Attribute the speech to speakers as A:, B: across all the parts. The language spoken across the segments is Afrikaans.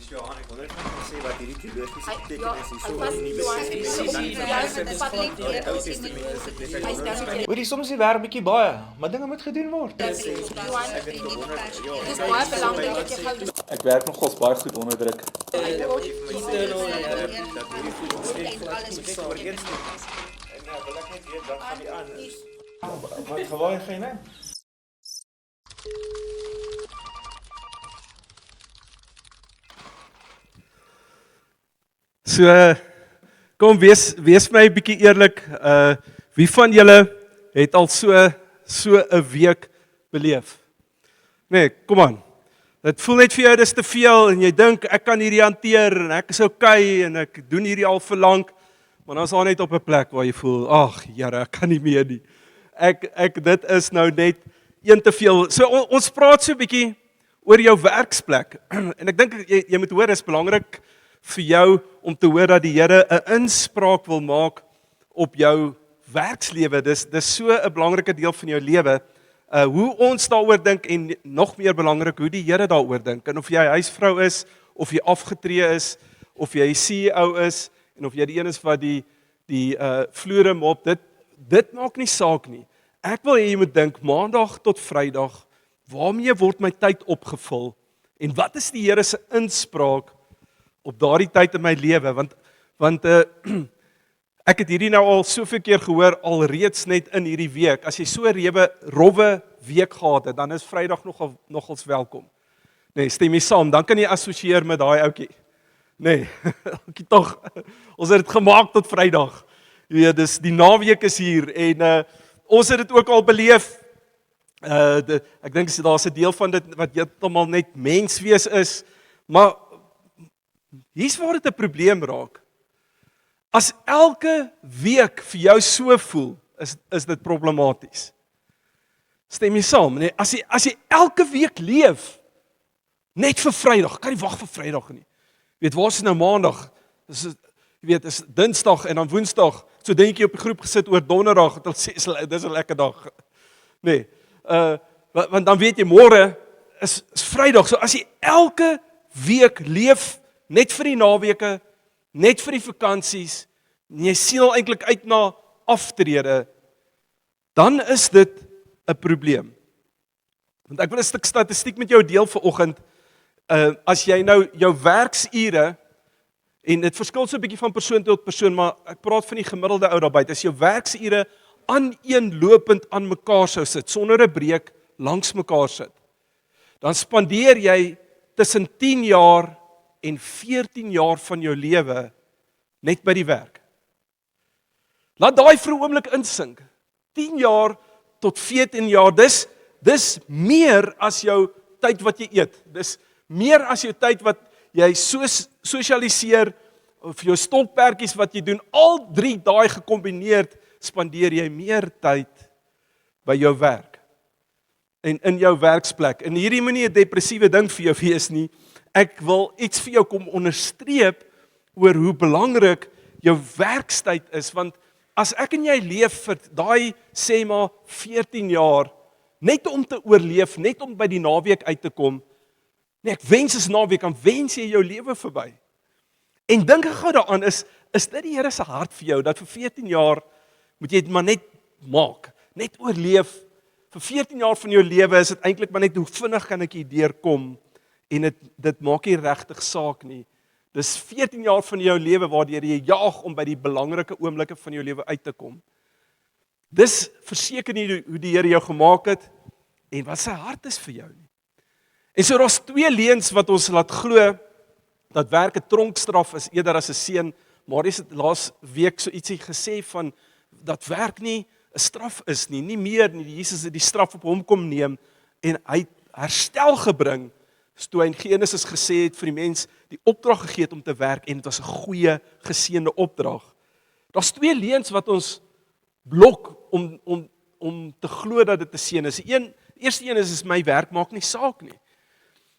A: Johan, ek wonder of jy kan sê wat hierdie teologiese
B: Ja,
A: betekenis is. So
B: was
A: in die
B: Johan
A: Hoorie, soms is die werk bietjie baie, maar dinge moet gedoen word.
B: Dis baie belangrik dat jy gou
C: Ek werk nogals baie goed onder druk.
A: Wat gewoon geen hè?
D: So, kom wees my 'n bietjie eerlik. Wie van julle het al so 'n week beleef? Nee, kom aan. Dit voel net vir jou dis te veel en jy dink ek kan hierdie hanteer en ek is okay en ek doen hierdie al vir lank, maar dan is daar net op 'n plek waar jy voel, ag Here, ek kan nie meer nie. Dit is nou net een te veel. So ons praat so 'n bietjie oor jou werksplek. En ek dink jy moet hoor, dis belangrik vir jou om te hoor dat die Here 'n inspraak wil maak op jou werkslewe. Dis so 'n belangrike deel van jou lewe. Hoe ons daaroor dink en nog meer belangrik hoe die Here daaroor dink. En of jy huisvrou is, of jy afgetree is, of jy CEO is en of jy die een is wat die vloere mop, dit maak nie saak nie. Ek wil hê jy moet dink Maandag tot Vrydag, waarmee word my tyd opgevul en wat is die Here se inspraak op daardie tyd in my lewe, want ek het hierdie nou al soveel keer gehoor alreeds net in hierdie week. As jy so 'n rowwe week gehad het, dan is Vrydag nogals welkom. Nee, stem jy saam? Dan kan jy assosieer met daai ouetjie. Nee, ouetjie tog. Ons het dit gemaak tot Vrydag. Jy weet, dis die naweek is hier en ons het dit ook al beleef. Ek dink daar's 'n deel van dit wat heeltemal net menswees is, maar hier's waar dit 'n probleem raak. As elke week vir jou so voel, is dit problematies. Stem jy saam? Nee, as jy elke week leef net vir Vrydag, kan jy wag vir Vrydag nie. Jy weet, waar is nou Maandag? Jy weet, is Dinsdag en dan Woensdag. So dink jy op die groep gesit oor Donderdag, het hulle sê dis 'n lekker dag. Nee. Want dan weet jy môre is Vrydag. So as jy elke week leef net vir die naweke, net vir die vakansies, en jy sien al eintlik uit na aftrede, dan is dit 'n probleem. Want ek wil 'n stuk statistiek met jou deel vanoggend. As jy nou jou werksure, en dit verskil so 'n bietjie van persoon tot persoon, maar ek praat van die gemiddelde ou daar buite. As jou werksure aaneenlopend aan mekaar sou sit, sonder 'n breek langs mekaar sit, dan spandeer jy tussen 10 jaar en 14 jaar van jou lewe net by die werk. Laat daai vir 'n oomblik insink. 10 jaar tot 14 jaar, dis meer as jou tyd wat jy eet. Dis meer as jou tyd wat jy sosialiseer of jou stokperdjies wat jy doen. Al 3 daai gekombineerd spandeer jy meer tyd by jou werk en in jou werksplek. En hierdie moenie 'n depressiewe ding vir jou wees nie. Ek wil iets vir jou kom onderstreep oor hoe belangrik jou werkstyd is, want as ek en jy leef vir daai sê maar 14 jaar, net om te oorleef, net om by die naweek uit te kom, nee, ek wens is naweek, dan wens jy jou lewe verby. En dink gou daaraan, is dit die Here se hart vir jou, dat vir 14 jaar moet jy dit maar net maak, net oorleef. Vir 14 jaar van jou lewe is dit eintlik maar net hoe vinnig kan ek hier deurkom, en dit maak nie regtig saak nie. Dis 14 jaar van jou lewe waardeur jy jaag om by die belangrike oomblikke van jou lewe uit te kom. Dis verseker nie hoe die Here jou gemaak het en wat sy hart is vir jou nie. En so daar's 2 leuns wat ons laat glo dat werk 'n tronkstraf is eerder as 'n seën, maar dis het laas week so ietsie gesê van dat werk nie 'n straf is nie meer nie. Jesus het die straf op hom kom neem en hy herstel gebring. Toe hy in Genesis gesê het vir die mens die opdrag gegee het om te werk en dit was 'n goeie geseënde opdrag. Daar's 2 leuns wat ons blok om te glo dat dit 'n seën is. Die eerste een is my werk maak nie saak nie.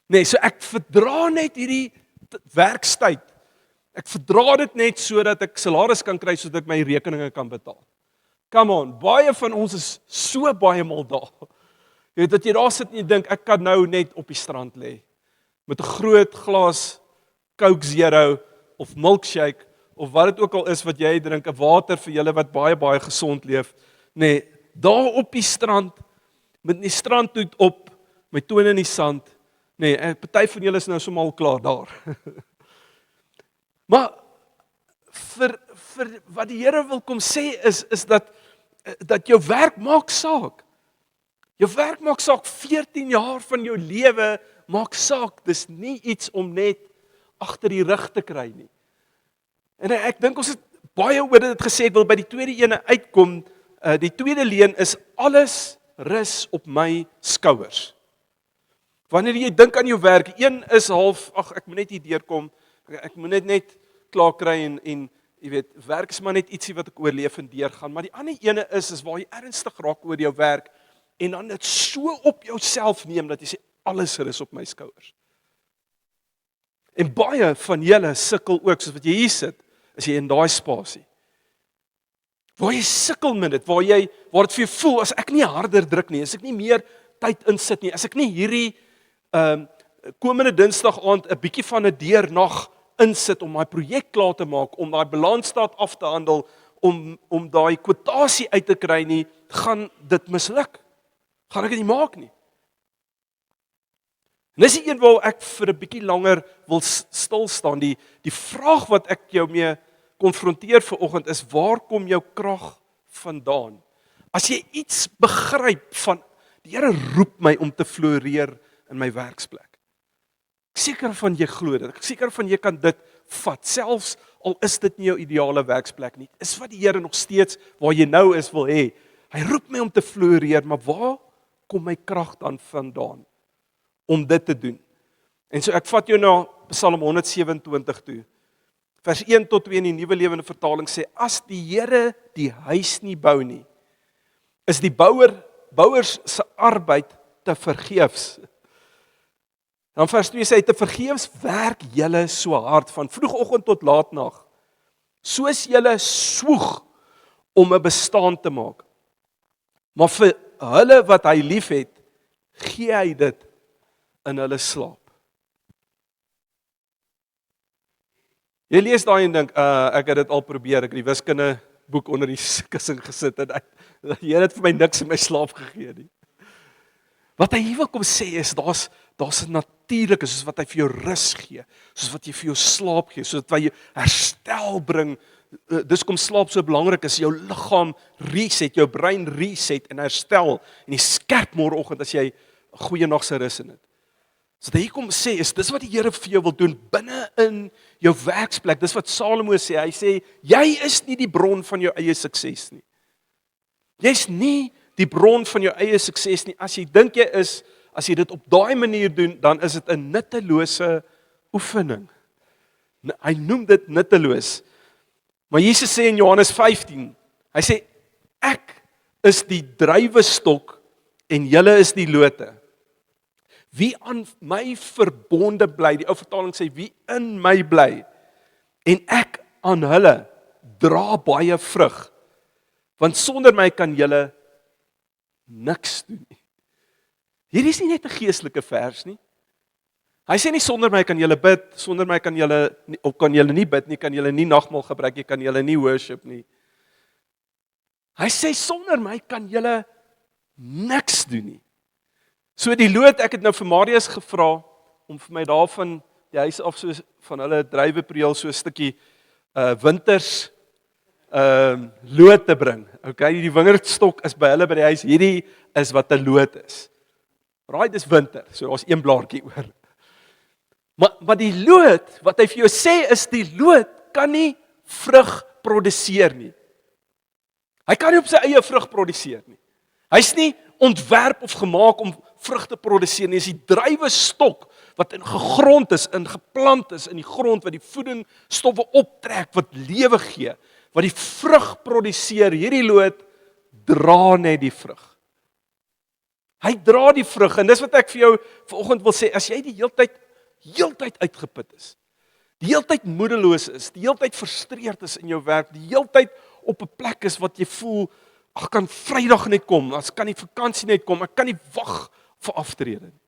D: Nee, so ek verdra net hierdie werkstyd. Ek verdra dit net sodat ek salaris kan kry sodat ek my rekeninge kan betaal. Come on, baie van ons is so baie mal daar. Jy weet dat jy daar sit en jy dink ek kan nou net op die strand lê met 'n groot glas Coke Zero of milkshake of wat dit ook al is wat jy drink, 'n water vir julle wat baie baie gesond leef. Nee, daar op die strand met die strandhoed op, my tone in die sand. Nee, party van julle is nou sommer al klaar daar. Maar vir wat die Here wil kom sê is dat jou werk maak saak. Jou werk maak saak, 14 jaar van jou lewe maak saak. Dis nie iets om net agter die rug te kry nie. En ek dink ons het baie oor dit gesê, ek wil by die tweede ene uitkom. Die tweede leen is alles rus op my skouers. Wanneer jy dink aan jou werk, een is half, ek moet net hier deurkom, ek moet net klaar kry en jy weet, werk is maar net ietsie wat ek oorleef en deurgaan, maar die ander ene is waar jy ernstig raak oor jou werk en dan dit so op jouself neem dat jy sê alles rus op my skouers. En baie van julle sukkel ook, soos wat jy hier sit, is jy in daai spasie. Waar jy sukkel met dit, waar dit vir jou voel, as ek nie harder druk nie, as ek nie meer tyd insit nie, as ek nie hierdie komende Dinsdag aand 'n bietjie van 'n deernag insit om daai projek klaar te maak, om daai balansstaat af te handel, om daai kwotasie uit te kry nie, gaan dit misluk. Gaan ek dit nie maak nie. En dis die een waar ek vir 'n bietjie langer wil stil staan. Die vraag wat ek jou mee konfronteer vanoggend is, waar kom jou krag vandaan? As jy iets begryp van, die Here roep my om te floreer in my werksplek. Ek seker van jy glo dit, ek seker van jy kan dit vat, selfs al is dit nie jou ideale werksplek nie. Is wat die Here nog steeds, waar jy nou is, wil hê. Hy roep my om te floreer, maar waar kom my krag dan vandaan om dit te doen? En so ek vat jou na Psalm 127 toe. Vers 1 tot 2 in die Nuwe Lewende Vertaling sê, as die Here die huis nie bou nie, is die bouers se arbeid te vergeefs. Dan vers 2 sê, te vergeefs werk julle so hard, van vroegoggend tot laatnag, soos julle swoeg om 'n bestaan te maak. Maar vir hulle wat hy liefhet, gee hy dit in hulle slaap. Jy lees daai en dink, ek het dit al probeer, ek het die wiskunde boek onder die kussing gesit en die Here het vir my niks in my slaap gegee nie. Wat hy hier wil kom sê is, daar's 'n natuurlike, soos wat hy vir jou rus gee, soos wat hy vir jou slaap gee, soos wat hy herstel bring. Dis kom slaap so belangrik is, jou liggaam reset, jou brein reset en herstel, en jy skerp môreoggend as jy 'n goeie nag se rus in het. So dat hy kom sê, dis wat die Here vir jou wil doen, binne in jou werksplek. Dis wat Salomo sê, hy sê, jy is nie die bron van jou eie sukses nie. Jy's nie die bron van jou eie sukses nie. As jy dink jy is, as jy dit op daai manier doen, dan is dit 'n nuttelose oefening. Hy noem dit nutteloos. Maar Jesus sê in Johannes 15, hy sê, ek is die druiwestok en julle is die lote. Wie aan my verbonde bly, die ou vertaling sê, wie in my bly, en ek aan hulle, dra baie vrug, want sonder my kan julle niks doen nie. Hierdie is nie net 'n geestelike vers nie. Hy sê nie sonder my kan julle bid, sonder my kan julle nie bid nie, kan julle nie nagmaal gebruik nie, kan julle nie worship nie. Hy sê sonder my kan julle niks doen nie. So die loot, ek het nou vir Marius gevra om vir my daarvan die huis af so van hulle druiwepreel so 'n stukkie winters lood te bring. Okay, die wingerdstok is by hulle by die huis. Hierdie is wat 'n lood is. Right, dis winter. So ons een blaartjie oor. Maar die lood, wat hy vir jou sê is, die lood kan nie vrug produseer nie. Hy kan nie op sy eie vrug produseer nie. Hy's nie ontwerp of gemaak om vrug te produseer nie. Dis die druiwestok wat gegrond is, geplant is in die grond, wat die voedingsstowwe optrek, wat lewe gee, wat die vrug produseer. Hierdie lood dra net die vrug. Hy dra die vrug, en dis wat ek vir jou vanoggend wil sê, as jy die heeltyd uitgeput is, die heeltyd moedeloos is, die heeltyd frustreerd is in jou werk, die heeltyd op 'n plek is wat jy voel, ek kan Vrydag net kom, as kan die vakansie net kom, ek kan nie wag vir aftrede nie.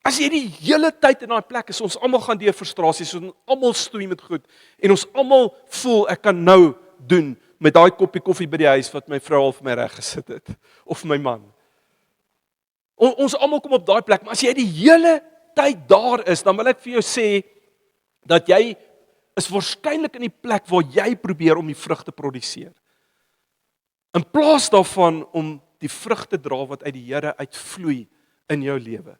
D: As jy die hele tyd in daai plek is, ons almal gaan deur frustrasies, ons almal stoei met goed en ons almal voel ek kan nou doen met daai koppie koffie by die huis wat my vrou al vir my reg gesit het of my man. Ons almal kom op daai plek, maar as jy die hele tyd daar is, dan wil ek vir jou sê dat jy is waarskynlik in die plek waar jy probeer om die vrug te produseer. In plaas daarvan om die vrug te dra wat uit die Here uitvloei in jou lewe.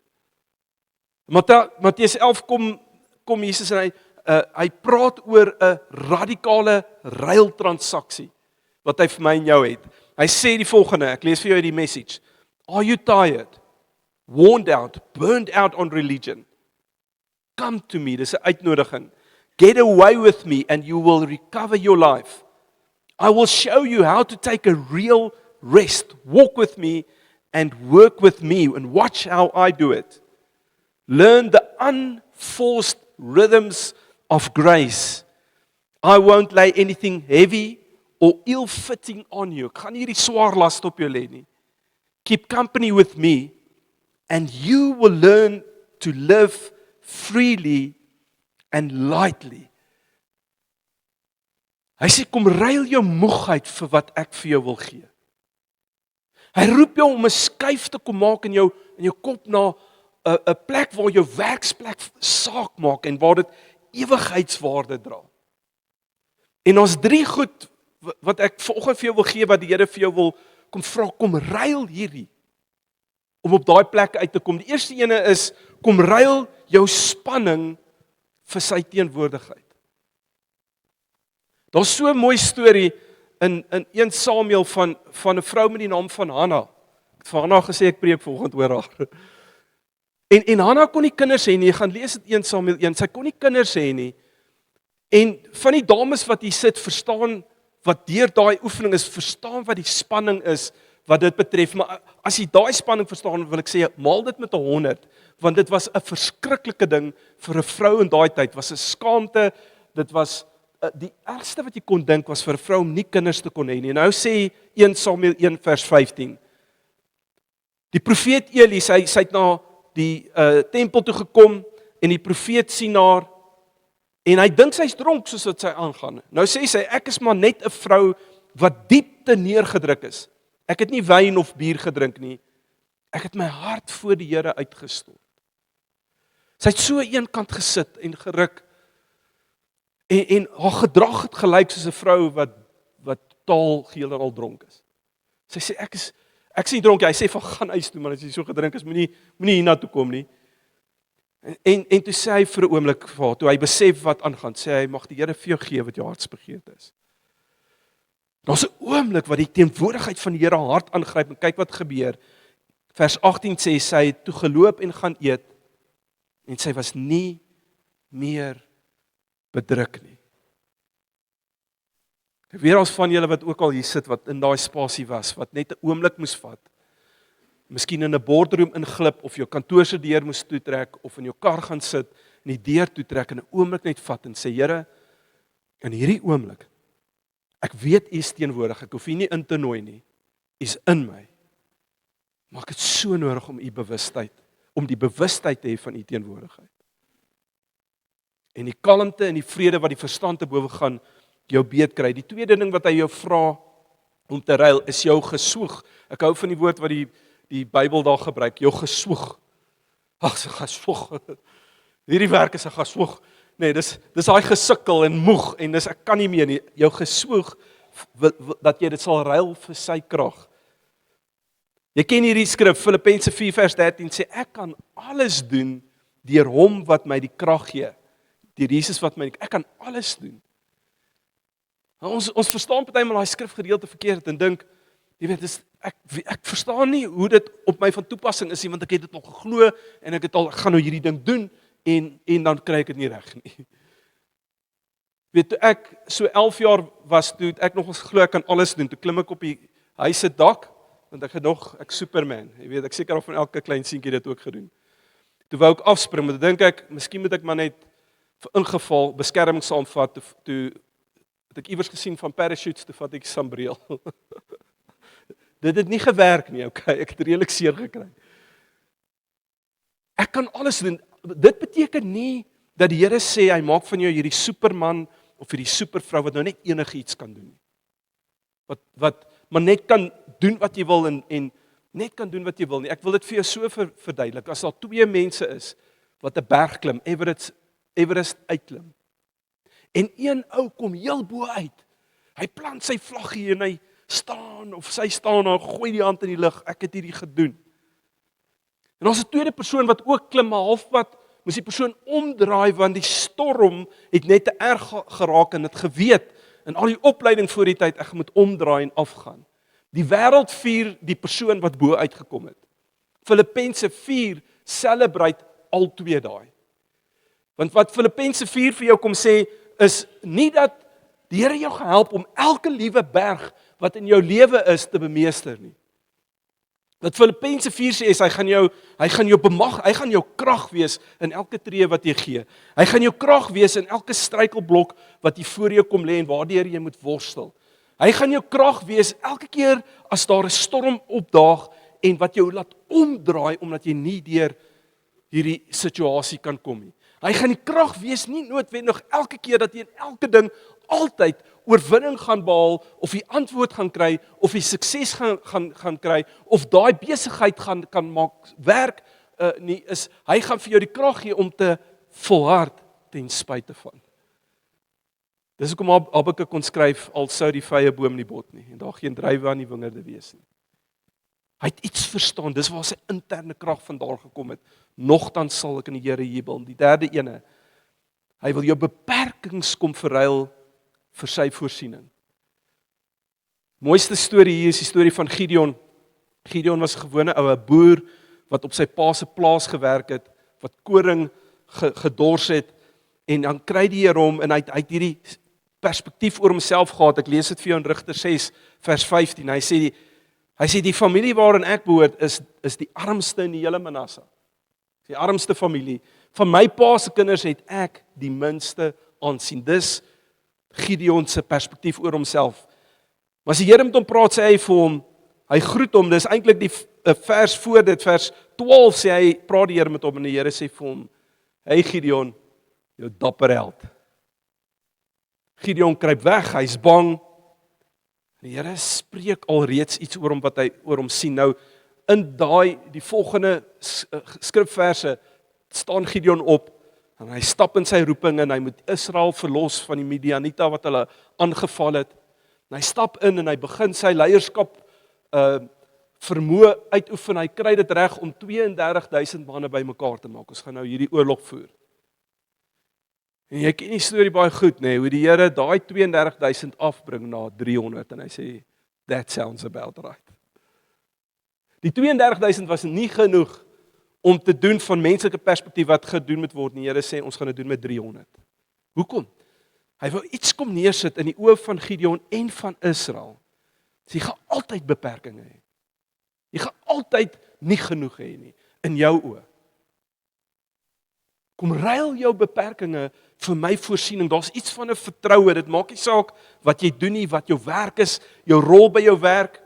D: Matteus 11 kom Jesus en hy praat oor 'n radikale ruiltransaksie wat hy vir my en jou het. Hy sê die volgende, ek lees vir jou die message. Are you tired, worn out, burned out on religion? Come to me, dis 'n uitnodiging. Get away with me and you will recover your life. I will show you how to take a real rest. Walk with me and work with me and watch how I do it. Learn the unforced rhythms of grace. I won't lay anything heavy or ill-fitting on you. Ek gaan nie hierdie swaar las op jou lê nie. Keep company with me and you will learn to live freely and lightly. Hy sê kom ruil jou moegheid vir wat ek vir jou wil gee. Hy roep jou om 'n skuif te kom maak in jou kop na 'n plek waar jou werksplek saak maak en waar dit ewigheidswaarde dra. En ons 3 goed wat ek vanoggend vir jou wil gee wat die Here vir jou wil kom vra, kom ruil hierdie om op daai plek uit te kom. Die eerste ene is kom ruil jou spanning vir sy teenwoordigheid. Daar's so 'n mooi storie in 1 Samuel van 'n vrou met die naam van Hanna. Ek het vir Hanna gesê ek preek vanoggend oor haar. En Hanna kon nie kinders hê nie. Jy gaan lees dit 1 Samuel 1. Sy kon nie kinders hê nie. En van die dames wat hier sit, verstaan wat deur daai oefening is, verstaan wat die spanning is wat dit betref. Maar as jy daai spanning verstaan, wil ek sê maal dit met 100, want dit was 'n verskriklike ding vir 'n vrou in daai tyd. Was 'n skaamte. Dit was die ergste wat jy kon dink was vir 'n vrou om nie kinders te kon hê nie. Nou sê 1 Samuel 1 vers 15. Die profeet Eli, sy het na die tempel toe gekom en die profeet sien haar en hy dink sy's dronk soos wat sy aangaan. Nou sê sy ek is maar net 'n vrou wat diep te neergedruk is. Ek het nie wyn of bier gedrink nie. Ek het my hart voor die Here uitgestort. Sy het so aan een kant gesit en geruk. En haar gedrag het gelyk soos 'n vrou wat totaal heeltemal dronk is. Sy sê ek is nie dronk nie. Hy sê van gaan huis toe man as jy so gedrink is, moenie hiernatoe kom nie. En toe sê hy vir 'n oomblik vir haar, toe hy besef wat aangaan, sê hy mag die Here vir jou gee wat jou hartsbegeerte is. Daar's 'n oomblik wat die teenwoordigheid van die Here haar hart aangryp en kyk wat gebeur. Vers 18 sê sy het toe geloop en gaan eet en sy was nie meer bedruk nie. Weer als van julle wat ook al hier sit, wat in daai spasie was, wat net 'n oomblik moes vat, miskien in 'n boardroom inglip, of jou kantoor se deur moes toetrek, of in jou kar gaan sit, en die deur toetrek, en 'n oomblik net vat, en sê, Here, in hierdie oomblik, ek weet U is teenwoordig, ek hoef U nie in te nooi nie, U is in my, maar ek het so nodig om U bewustheid, om die bewustheid te hê van U teenwoordigheid. En die kalmte en die vrede wat die verstand te bowe gaan, jou beet kry. Die tweede ding wat hy jou vra om te ruil, is jou geswoeg. Ek hou van die woord wat die Bybel daar gebruik, jou geswoeg. Ag, sy geswoeg. Hierdie werk is 'n geswoeg. Nee, dis daai gesukkel en moeg en dis ek kan nie meer nie. Jou geswoeg dat jy dit sal ruil vir sy krag. Jy ken hierdie skrif, Filippense 4 vers 13 sê ek kan alles doen deur hom wat my die krag gee. Deur Jesus wat my ek kan alles doen. Ons verstaan partymal daai skrifgedeelte verkeerd en dink, jy weet, ek verstaan nie hoe dit op my van toepassing is nie, want ek het dit nog geglo en ek gaan nou hierdie ding doen en dan kry ek dit nie reg nie. Weet, toe ek so 11 jaar was, toe ek nog ons glo ek kan alles doen, toe klim ek op die huis se dak, want ek Superman, jy weet, ek seker al van elke klein seentjie dit ook gedoen. Toe wou ek afspring, maar toe dink ek, miskien moet ek maar net vir ingeval beskerming saamvat, toe het ek iewers gesien van parachutes, toe vat ek sambreel. Dit het nie gewerk nie, okay, ek het redelik seer gekry. Ek kan alles doen. Dit beteken nie dat die Here sê hy maak van jou hierdie superman of hierdie supervrou wat nou net enigiets kan doen nie. Wat maar net kan doen wat jy wil en net kan doen wat jy wil nie. Ek wil dit vir jou so verduidelik. As daar twee mense is wat 'n berg klim, Everest uitklim. En een ou kom heel bo uit. Hy plant sy vlaggie en hy staan of sy staan en gooi die hand in die lug. Ek het hierdie gedoen. En ons 'n tweede persoon wat ook klim, maar halfpad moes die persoon omdraai want die storm het net te erg geraak en het geweet in al die opleiding voor die tyd ek moet omdraai en afgaan. Die wêreld vier die persoon wat bo uitgekom het. Filippense 4 celebrate al twee daai. Want wat Filippense 4 vir jou kom sê is nie dat die Here jou gehelp om elke liewe berg wat in jou lewe is te bemeester nie. Wat Filippense 4 sê is hy gaan jou krag wees in elke tree wat jy gee. Hy gaan jou krag wees in elke struikelblok wat jy voor jou kom lê en waardeur jy moet worstel. Hy gaan jou krag wees elke keer as daar 'n storm opdaag en wat jou laat omdraai omdat jy nie deur hierdie situasie kan kom nie. Hy gaan die krag wees nie noodwendig elke keer dat jy in elke ding altyd oorwinning gaan behaal of die antwoord gaan kry of die sukses gaan kry of daai besigheid kan maak werk nie is hy gaan vir jou die krag gee om te volhard ten spyte van. Dis hoekom Habakuk kon skryf al sou die vrye boom nie bot nie en daar geen druiwe aan die wingerde wees nie. Hy het iets verstaan, dis waar sy interne krag vandaan gekom het. Nogtans sal ek in die Here jubel. Die derde ene, hy wil jou beperkings kom verruil vir sy voorsiening. Mooiste storie hier is die storie van Gideon. Gideon was 'n gewone ou boer wat op sy pa se plaas gewerk het, wat koring gedors het en dan kry die Here hom en hy het hierdie perspektief oor homself gehad. Ek lees dit vir jou in Rigter 6 vers 15. Hy sê die familie waarin ek behoort is die armste in die hele Manasse. Die armste familie. Van my pa se kinders het ek die minste aansien. Dis Gideon se perspektief oor homself. Maar as die Here met hom praat, sê hy vir hom, hy groet hom, dis eintlik die vers voor dit, vers 12 sê hy, praat die Here met hom en die Here sê vir hom, hey Gideon, jou dapper held. Gideon kruip weg, hy's bang. Die Here spreek alreeds iets oor hom wat hy oor hom sien. Nou in die volgende skrifverse staan Gideon op en hy stap in sy roeping en hy moet Israel verlos van die Midianite wat hulle aangeval het. En hy stap in en hy begin sy leierskap vermoë uitoefen. Hy kry dit reg om 32,000 manne bymekaar te maak. Ons gaan nou hierdie oorlog voer. En jy ken die storie baie goed, nê, hoe die Here daai 32,000 afbring na 300 en hy sê, that sounds about right. Die 32,000 was nie genoeg om te doen van menslike perspektief wat gedoen moet word. Die Here sê, ons gaan dit doen met 300. Hoekom? Hy wou iets kom neersit in die oë van Gideon en van Israel. So jy gaan altyd beperkings hê. Jy gaan altyd nie genoeg hê nie, in jou oë. Kom ruil jou beperkings vir my voorsiening. Daar's iets van 'n vertroue. Dit maak nie saak wat jy doen nie, wat jou werk is, jou rol by jou werk.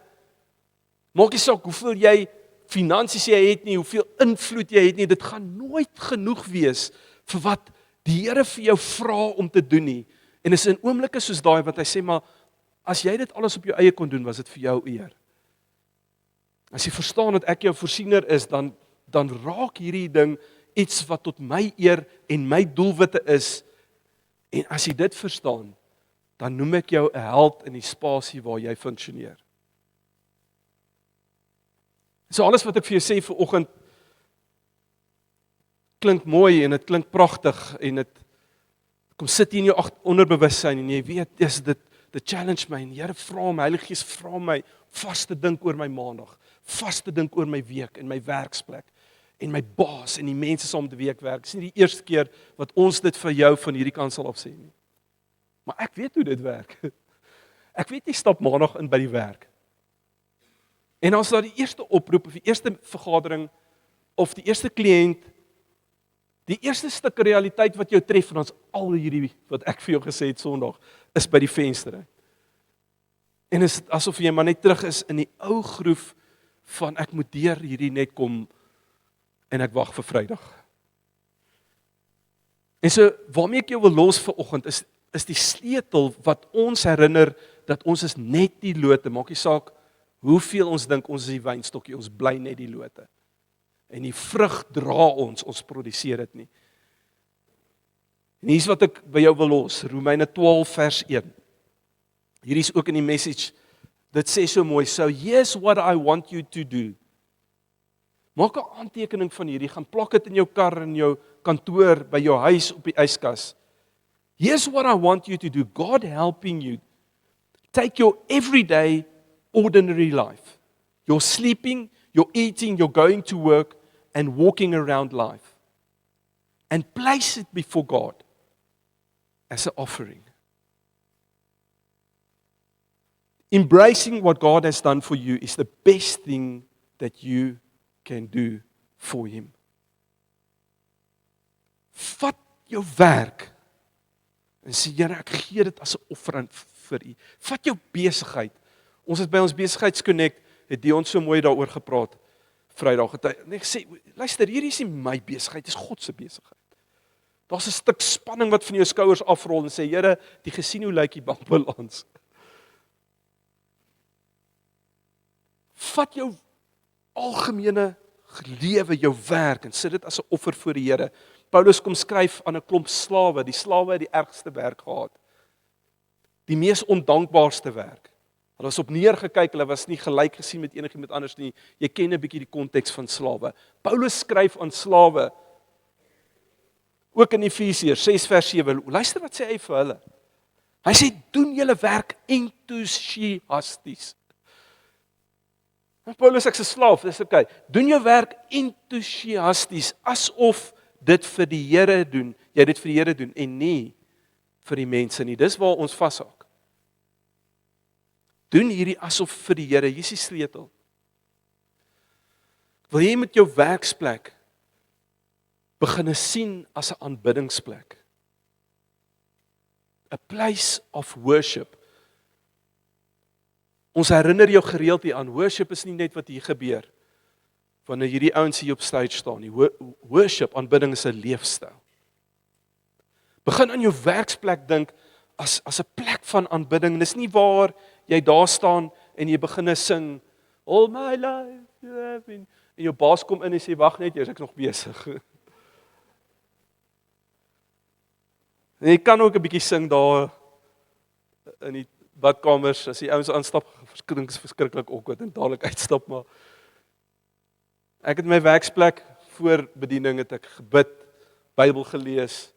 D: Maak nie saak hoeveel jy finansies jy het nie, hoeveel invloed jy het nie. Dit gaan nooit genoeg wees vir wat die Here vir jou vra om te doen nie. En is in oomblikke soos daai wat hy sê, maar as jy dit alles op jou eie kon doen, was dit vir jou eer. As jy verstaan dat ek jou voorsiener is, dan raak hierdie ding iets wat tot my eer en my doelwitte is, en as jy dit verstaan, dan noem ek jou 'n held in die spasie waar jy funksioneer. So alles wat ek vir jou sê vanoggend klink mooi en dit klink pragtig en dit kom sit hier in jou onderbewussyn en jy weet, dis dit challenge my en die Here vra my, Heilige Gees vra my vas te dink oor my maandag, vas te dink oor my week en my werksplek. En my baas en die mense saam te wie ek werk. Dis nie die eerste keer wat ons dit vir jou van hierdie kant sal opsê nie. Maar ek weet hoe dit werk. Ek weet jy stap maandag in by die werk. En as daar die eerste oproep of die eerste vergadering of die eerste kliënt, die eerste stuk realiteit wat jou tref en ons al hierdie wat ek vir jou gesê het Sondag is by die venster. En is asof jy maar net terug is in die ou groef van ek moet deur hierdie net kom. en ek wag vir Vrydag. En so, waarmee ek jou wil los vanoggend is die sleutel wat ons herinner dat ons is net die lote. Maak nie saak hoeveel ons dink ons is die wynstokkie, ons bly net die lote. En die vrug dra ons produseer dit nie. En hier's wat ek by jou wil los, Romeine 12 vers 1. Hierdie is ook in die message, dit sê so mooi, so here's what I want you to do. Maak 'n aantekening van hierdie, gaan plak dit in jou kar, in jou kantoor, by jou huis, op die yskas. Here's what I want you to do, God helping you. Take your everyday, ordinary life. You're sleeping, you're eating, you're going to work, and walking around life. And place it before God as an offering. Embracing what God has done for you is the best thing that you can do for Him. Vat jou werk en sê, Here, ek gee dit as 'n offer vir U. Vat jou besigheid. Ons het by ons besigheidskonnect, het Dion so mooi daaroor gepraat, Vrydag het hy net gesê, luister, hierdie is nie my besigheid, dis God se besigheid. Daar's 'n stuk spanning wat van jou skouers afrol en sê, Here, die gesien hoe lyk die bankbalans. Vat jou algemene lewe, jou werk en sit dit as 'n offer voor die Here. Paulus kom skryf aan 'n klomp slawe. Die slawe het die ergste werk gehad. Die mees ondankbaarste werk. Hulle was op neergekyk, hulle was nie gelyk gesien met enigiemand anders nie. Jy ken 'n bietjie die konteks van slawe. Paulus skryf aan slawe, ook in Efesiërs 6 vers 7. Luister wat sê hy vir hulle. Hy sê, doen julle werk entoesiasties. Paulus, ek's 'n slaaf, dis okay. Doen jou werk entoesiasties, asof dit vir die Here doen, jy dit vir die Here doen, en nie vir die mense nie. Dis waar ons vashaak. Doen hierdie asof vir die Here, hier is die sleutel. Wil jy met jou werksplek begin sien as 'n aanbiddingsplek? A place of worship. Ons herinner jou gereeld hier aan, worship is nie net wat hier gebeur, wanneer hierdie ouens hier op stage staan nie. Worship, aanbidding is 'n leefstyl. Begin aan jou werksplek dink, as 'n plek van aanbidding. Dis nie waar jy daar staan en jy begin sing, all my life you have been, en jou baas kom in en sê, wag net, ek's nog besig. En jy kan ook 'n bietjie sing daar in die badkamers, as die ouens aanstap, verskriklik awkward en dadelik uitstap, maar ek het my werksplek voor bediening het ek gebid, Bybel gelees,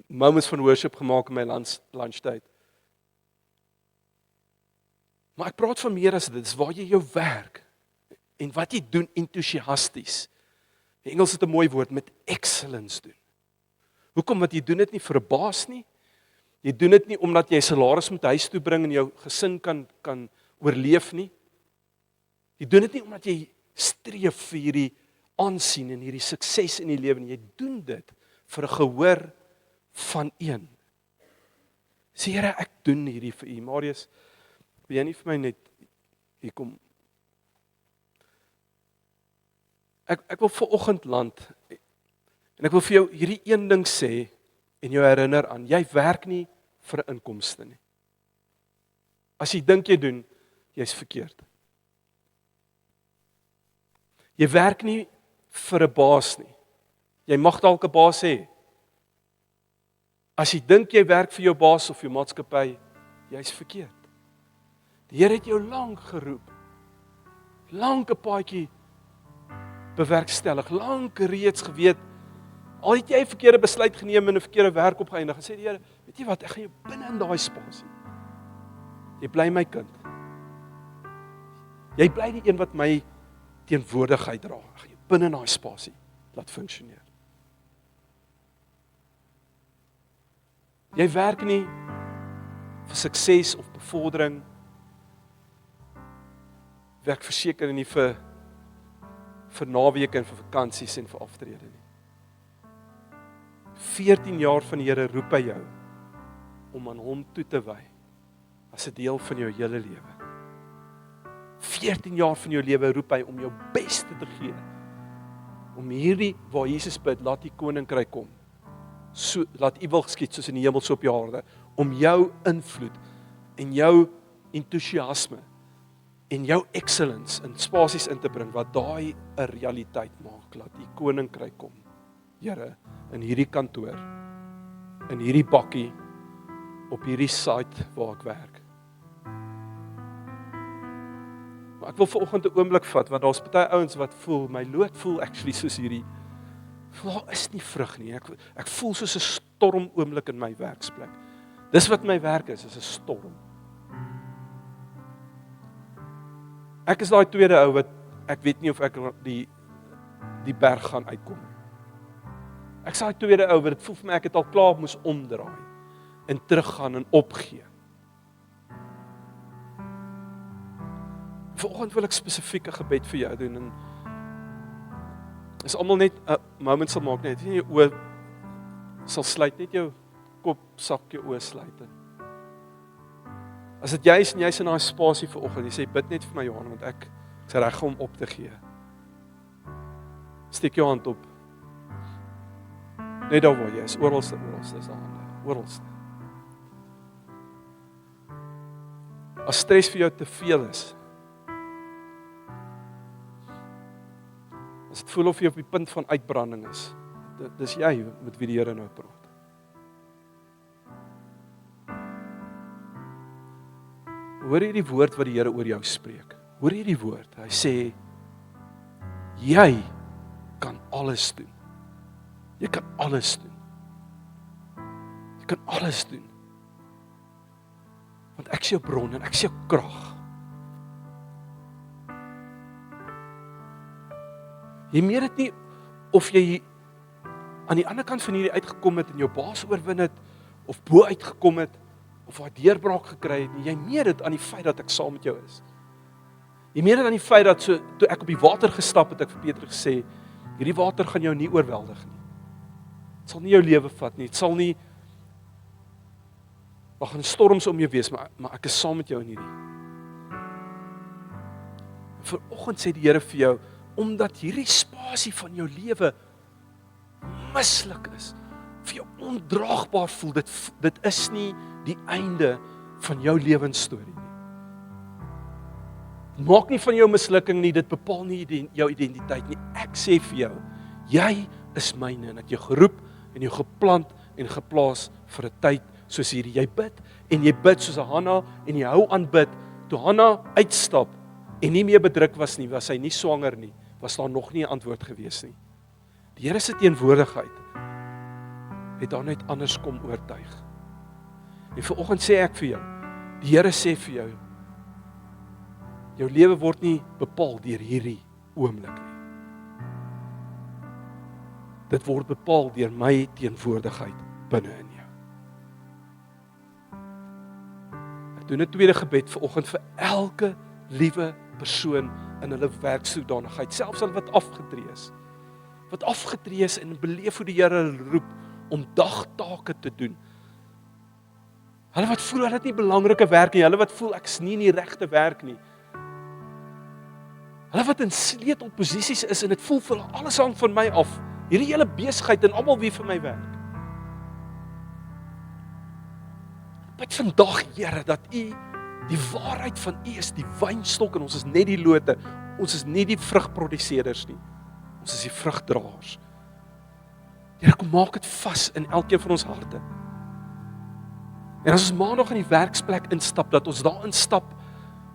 D: moments van worship gemaak in my lunchtyd. Maar ek praat van meer as dit, dis waar jy jou werk en wat jy doen entoesiasties. Die Engels het 'n mooi woord, met excellence doen. Hoekom? Want jy doen dit nie vir 'n baas nie. Jy doen dit nie omdat jy salaris moet huis toe bring en jou gesin kan oorleef nie. Jy doen dit nie omdat jy streef vir hierdie aansien en hierdie sukses in die lewe nie. Jy doen dit vir 'n gehoor van een. Sê, Here, ek doen hierdie vir U. Marius, wil jy nie vir my net hier kom? Ek wil vanoggend land en ek wil vir jou hierdie een ding sê en jou herinner aan, jy werk nie vir 'n inkomste nie. As jy dink jy doen, jy's verkeerd. Jy werk nie vir 'n baas nie. Jy mag dalk 'n baas hê. As jy dink jy werk vir jou baas of jou maatskappy, jy's verkeerd. Die Here het jou lank geroep. Lank 'n paadjie bewerkstellig, lank reeds geweet. Al het jy 'n verkeerde besluit geneem en 'n verkeerde werk opgeëindig, en sê die Here, weet jy wat, ek gaan jou binne in daai spasie. Jy bly my kind. Jy bly die een wat my teenwoordigheid dra. Ek gaan jou binne in daai spasie laat funksioneer. Jy werk nie vir sukses of bevordering. Werk verseker nie vir naweke en vir vakansies en vir aftrede nie. 14 jaar van die Here roep hy jou om aan hom toe te wy as 'n deel van jou hele lewe. 14 jaar van jou lewe roep hy om jou beste te gee om hierdie, waar Jesus bid, laat die koninkryk kom, so, laat u wil geskied soos in die hemel so op die aarde, om jou invloed, en jou entoesiasme, en jou excellence in spasies in te bring, wat daai 'n realiteit maak, laat die koninkryk kom, Here, in hierdie kantoor, in hierdie bakkie, op hierdie site waar ek werk. Maar ek wil vanoggend 'n oomblik vat, want daar's baie ouens wat voel, my lood voel actually soos hierdie, daar is nie vrug nie, ek voel soos 'n storm oomblik in my werksplek. Dis wat my werk is 'n storm. Ek is daai tweede ou wat, ek weet nie of ek die berg gaan uitkom. Ek is daai tweede ou wat dit voel vir my, ek het al klaar moes omdraai, en teruggaan en opgee. Vanoggend wil ek spesifiek 'n gebed vir jou doen, en is almal net 'n moment sal maak, net jy oë sal sluit, net jou kop sak, jou oë sluit. As dit jy is en jy's in daai spasie vanoggend, jy sê bid net vir my Johan, want ek is reg om op te gee. Steek jou hand op. Net daar waar jy is, oralste is daar hande, oralste. As stres vir jou te veel is, as dit voel of jy op die punt van uitbranding is, dis jy met wie die Here nou praat. Hoor jy die woord wat die Here oor jou spreek? Hoor jy die woord? Hy sê, jy kan alles doen. Jy kan alles doen. Jy kan alles doen. Want ek is jou bron en ek is jou krag. Jy meer dit nie of jy aan die ander kant van hierdie uitgekom het en jou baas oorwin het, of bo uitgekom het, of 'n deurbraak gekry het nie. Jy meer dit aan die feit dat ek saam met jou is. Jy meer dit aan die feit dat toe ek op die water gestap het, ek vir Petrus gesê, hierdie water gaan jou nie oorweldig nie. Het sal nie jou lewe vat nie, het sal nie, daar gaan storms om jou wees, maar ek is saam met jou in hierdie. Vanoggend sê die Here vir jou, omdat hierdie spasie van jou lewe mislik is, vir jou ondraagbaar voel, dit is nie die einde van jou lewensstorie nie. Dit maak nie van jou mislukking nie, dit bepaal nie jou identiteit nie. Ek sê vir jou, jy is myne en ek jou geroep en jou geplant en geplaas vir 'n tyd soos hierdie. Jy bid en jy bid soos Hanna en jy hou aan bid. Toe Hanna uitstap en nie meer bedruk was nie, was sy nie swanger nie, was daar nog nie 'n antwoord gewees nie. Die Here se teenwoordigheid het daar net anders kom oortuig. En vanoggend sê ek vir jou, die Here sê vir jou, jou lewe word nie bepaal deur hierdie oomblik nie. Dit word bepaal deur my teenwoordigheid binne in jou. Ek doen 'n tweede gebed vanoggend vir elke liewe persoon in hulle werksoedanigheid, selfs al wat afgetree is. Wat afgetree is en beleef hoe die Here hulle roep om dagtake te doen. Hulle wat voel hulle het nie belangrike werk nie, hulle wat voel ek is nie in die regte werk nie. Hulle wat in sleutelposisies is en dit voel vir hulle alles hang van my af. Hierdie hele besigheid en almal wie vir my werk. Bid vandag, Here, dat U die waarheid van U is die wynstok en ons is net die lote. Ons is nie die vrugproduseerders nie. Ons is die vrugdraers. Here, kom maak dit vas in elkeen van ons harte. En as ons maandag in die werksplek instap, dat ons daar instap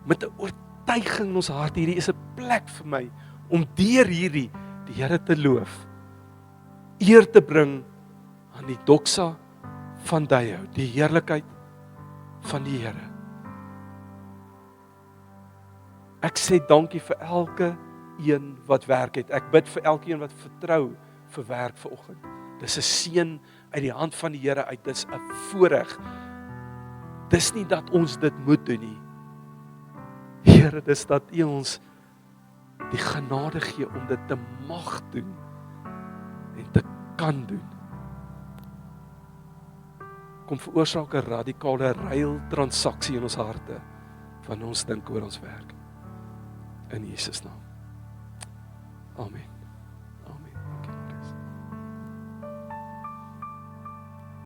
D: met 'n oortuiging in ons hart, hierdie is 'n plek vir my om deur hierdie die Here te loof, eer te bring aan die doxa van Deo, die heerlikheid van die Here. Ek sê dankie vir elke een wat werk het. Ek bid vir elkeen wat vertrou vir werk vanoggend. Dis 'n seën uit die hand van die Here uit. Dis 'n voorreg. Dis nie dat ons dit moet doen nie. Here, dis dat U ons die genade gee om dit te mag doen en te kan doen. Kom veroorsaak 'n radikale ruil transaksie in ons harte van ons dink oor ons werk. In Jesus naam. Amen.